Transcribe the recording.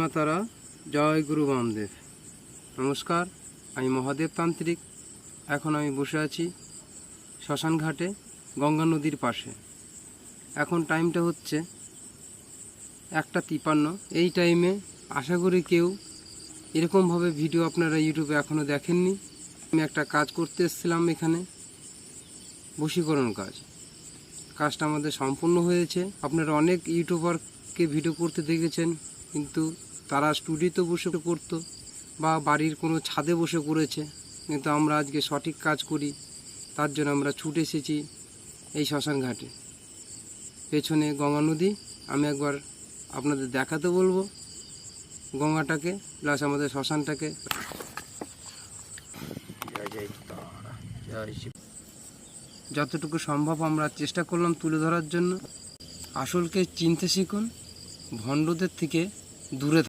মা তারা, জয় গুরু বামদেব। নমস্কার, আমি মহাদেব তান্ত্রিক। এখন আমি বসে আছি শ্মশান ঘাটে, গঙ্গা নদীর পাশে। এখন টাইমটা হচ্ছে 1:53। এই টাইমে আশা করি কেউ এরকমভাবে ভিডিও আপনারা ইউটিউবে এখনও দেখেননি। আমি একটা কাজ করতে এসেছিলাম এখানে, বশীকরণ কাজটা আমাদের সম্পূর্ণ হয়েছে। আপনারা অনেক ইউটিউবারকে ভিডিও করতে দেখেছেন, কিন্তু তারা স্টুডিওতে বসে করতো বা বাড়ির কোনো ছাদে বসে করেছে, কিন্তু আমরা আজকে সঠিক কাজ করি। তার জন্য আমরা ছুটে এসেছি এই শ্মশান ঘাটে। পেছনে গঙ্গা নদী। আমি একবার আপনাদের দেখাতে বলবো গঙ্গাটাকে, প্লাস আমাদের শ্মশানটাকে। যতটুকু সম্ভব আমরা চেষ্টা করলাম তুলে ধরার জন্য। আসলকে চিনতে শিখুন, ভণ্ডদের থেকে দূরে।